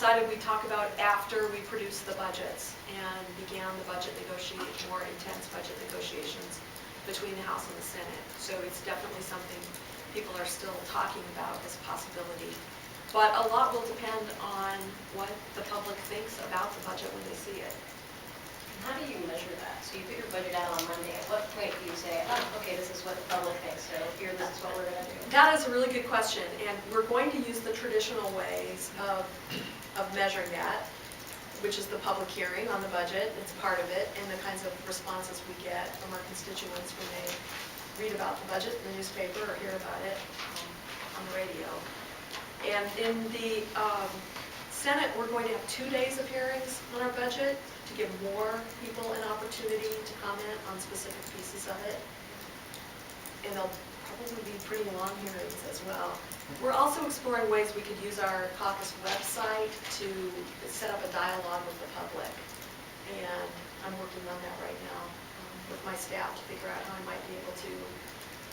decided we'd talk about after we produced the budgets and began the more intense budget negotiations between the House and the Senate. So it's definitely something people are still talking about as a possibility. But a lot will depend on what the public thinks about the budget when they see it. How do you measure that? So you put your budget out on Monday. At what point do you say, oh, okay, this is what the public thinks, so here, this is what we're going to do? That is a really good question, and we're going to use the traditional ways of measuring that, which is the public hearing on the budget. It's part of it, and the kinds of responses we get from our constituents when they read about the budget in the newspaper or hear about it on the radio. And in the Senate, we're going to have 2 days of hearings on our budget to give more people an opportunity to comment on specific pieces of it. And they'll probably be pretty long hearings as well. We're also exploring ways we could use our caucus website to set up a dialogue with the public. And I'm working on that right now with my staff to figure out how I might be able to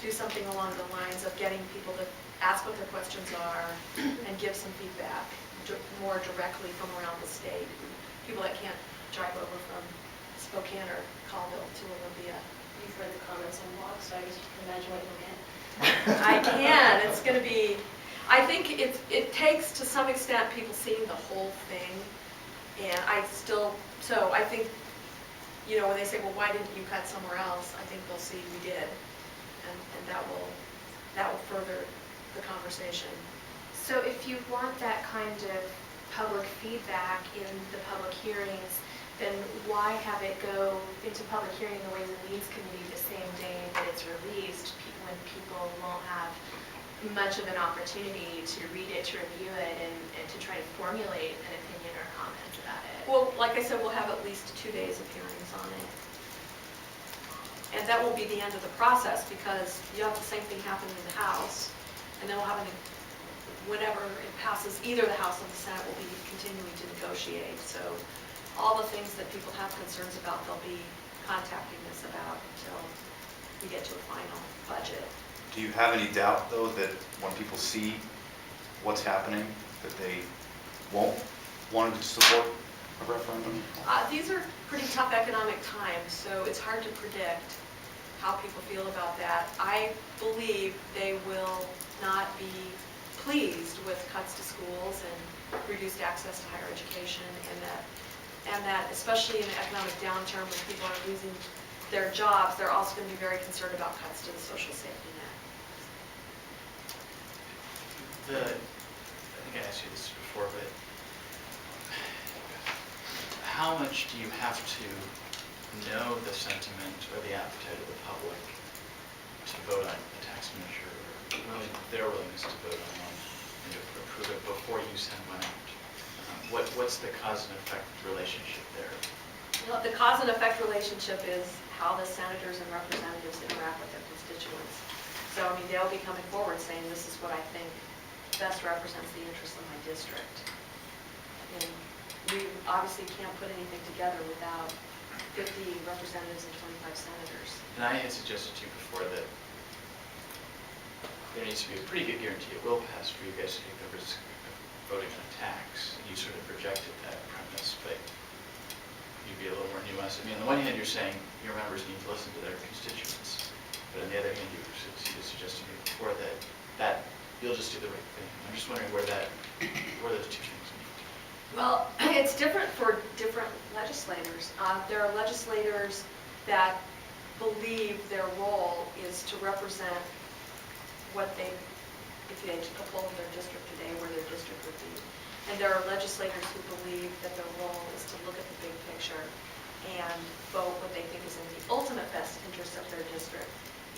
do something along the lines of getting people to ask what their questions are and give some feedback more directly from around the state. People that can't drive over from Spokane or Colville to Olympia. You've read the comments on blogs, so I guess you can imagine what you'll get. I can. It's going to be, I think it takes to some extent people seeing the whole thing. And I think, you know, when they say, well, why didn't you cut somewhere else? I think they'll see we did. And that will further the conversation. So if you want that kind of public feedback in the public hearings, then why have it go into public hearing in the Ways and Means Committee the same day that it's released, when people won't have much of an opportunity to read it, to review it, and to try to formulate an opinion or comment about it? Well, like I said, we'll have at least 2 days of hearings on it. And that won't be the end of the process, because you have the same thing happening in the House, and then we'll have whenever it passes either the House or the Senate, we'll be continuing to negotiate. So all the things that people have concerns about, they'll be contacting us about until we get to a final budget. Do you have any doubt, though, that when people see what's happening, that they won't want to support a referendum? These are pretty tough economic times, so it's hard to predict how people feel about that. I believe they will not be pleased with cuts to schools and reduced access to higher education, and that especially in an economic downturn when people are losing their jobs, they're also going to be very concerned about cuts to the social safety net. I think I asked you this before, but how much do you have to know the sentiment or the appetite of the public to vote on a tax measure, or their willingness to vote on one and to approve it before you send one out? What's the cause and effect relationship there? Well, the cause and effect relationship is how the senators and representatives interact with their constituents. So, I mean, they'll be coming forward saying, this is what I think best represents the interests of my district. And we obviously can't put anything together without 50 representatives and 25 senators. And I had suggested to you before that there needs to be a pretty good guarantee it will pass for you guys to take the risk of voting on a tax. You sort of rejected that premise, but you'd be a little more nuanced. I mean, on the one hand, you're saying your members need to listen to their constituents, but on the other hand, you suggested to me before that you'll just do the right thing. I'm just wondering where those two things meet. Well, it's different for different legislators. There are legislators that believe their role is to represent what they, if they took a poll of their district today, where their district would be. And there are legislators who believe that their role is to look at the big picture and vote what they think is in the ultimate best interest of their district,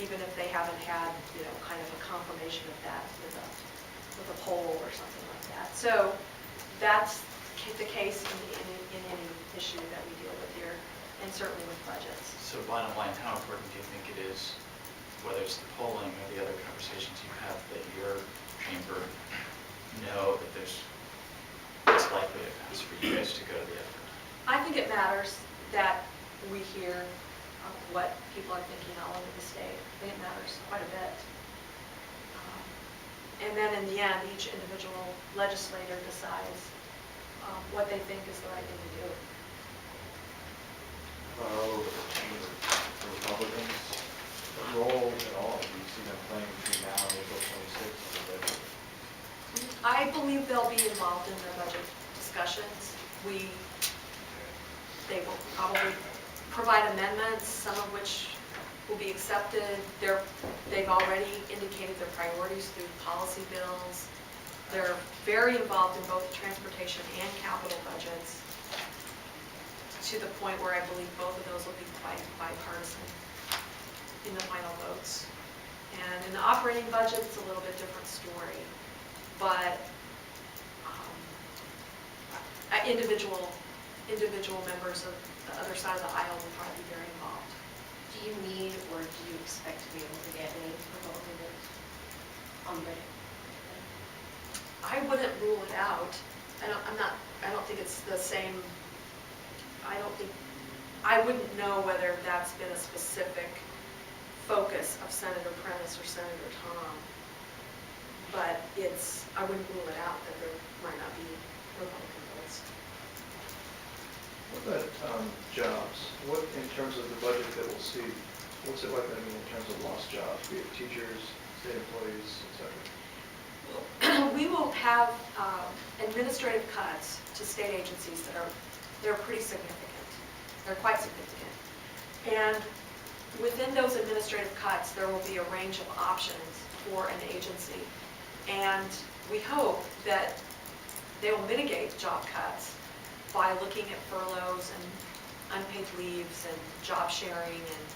even if they haven't had, you know, kind of a confirmation of that with a poll or something like that. So that's the case in any issue that we deal with here, and certainly with budgets. So bottom line, how important do you think it is, whether it's the polling or the other conversations you have, that your chamber know that it's likely to pass for you guys to go to the effort? I think it matters that we hear what people are thinking all over the state. I think it matters quite a bit. And then in the end, each individual legislator decides what they think is the right thing to do. Over the chamber, the Republicans, what role at all do you see them playing between now and April 26th on the budget? I believe they'll be involved in the budget discussions. They will probably provide amendments, some of which will be accepted. They've already indicated their priorities through policy bills. They're very involved in both transportation and capital budgets, to the point where I believe both of those will be quite bipartisan in the final votes. And in the operating budget, it's a little bit different story, but individual members of the other side of the aisle will probably be very involved. Do you need or do you expect to be able to get any Republican votes on the budget? I wouldn't rule it out. I don't think it's the same. I wouldn't know whether that's been a specific focus of Senator Prentice or Senator Tom. But I wouldn't rule it out that there might not be Republican votes. What about jobs? What, in terms of the budget that we'll see, what's it like, in terms of lost jobs, be it teachers, state employees, et cetera? We will have administrative cuts to state agencies they're pretty significant. They're quite significant. And within those administrative cuts, there will be a range of options for an agency. And we hope that they will mitigate job cuts by looking at furloughs and unpaid leaves and job sharing and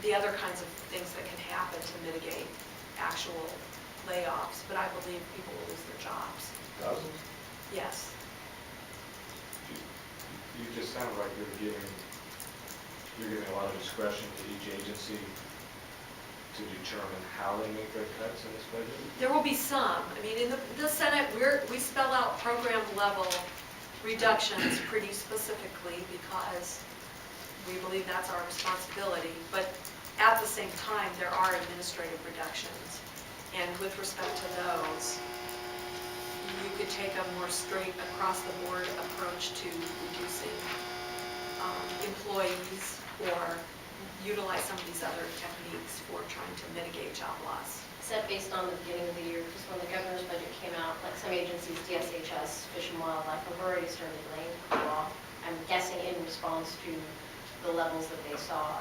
the other kinds of things that can happen to mitigate actual layoffs. But I believe people will lose their jobs. Thousands? Yes. You just sound like you're giving a lot of discretion to each agency to determine how they make their cuts in this budget? There will be some. I mean, in the Senate, we spell out program level reductions pretty specifically because we believe that's our responsibility. But at the same time, there are administrative reductions. And with respect to those, you could take a more straight across the board approach to reducing employees or utilize some of these other techniques for trying to mitigate job loss. Is that based on the beginning of the year? Because when the governor's budget came out, like some agencies, DSHS, Fish and Wildlife, have already started laying people off. I'm guessing in response to the levels that they saw.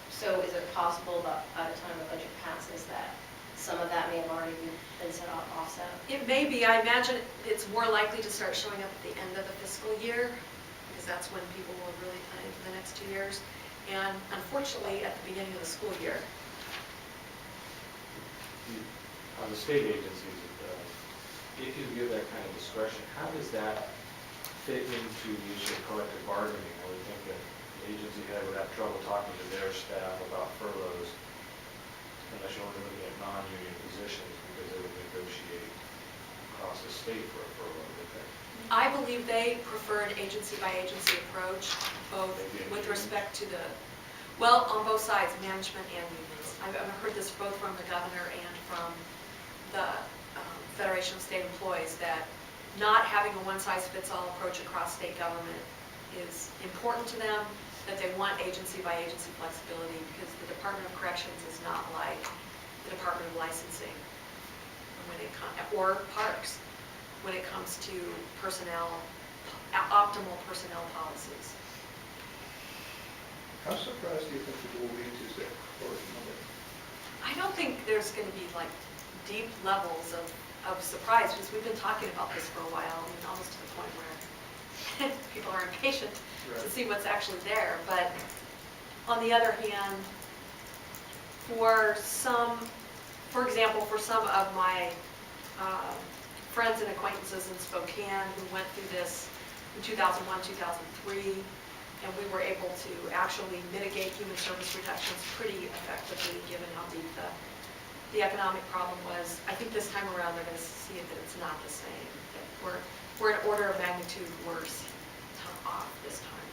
So is it possible that by the time the budget passes that some of that may have already been set off offset? It may be. I imagine it's more likely to start showing up at the end of the fiscal year because that's when people will really plan for the next 2 years. And unfortunately, at the beginning of the school year. On the state agencies, if you give that kind of discretion, how does that fit into the issue of collective bargaining? I would think that the agency head would have trouble talking to their staff about furloughs unless you're only looking at non-union positions because they would negotiate across the state for a furlough, would they? I believe they prefer an agency-by-agency approach, both with respect to on both sides, management and unions. I've heard this both from the governor and from the Federation of State Employees that not having a one-size-fits-all approach across state government is important to them, that they want agency-by-agency flexibility because the Department of Corrections is not like the Department of Licensing or Parks when it comes to optimal personnel policies. How surprised do you think people will be Tuesday or Monday? I don't think there's going to be like deep levels of surprise because we've been talking about this for a while, I mean, almost to the point where people are impatient to see what's actually there. But on the other hand, for example, for some of my friends and acquaintances in Spokane who went through this in 2001, 2003, and we were able to actually mitigate human service reductions pretty effectively given how deep the economic problem was. I think this time around they're going to see that it's not the same. That we're an order of magnitude worse off this time.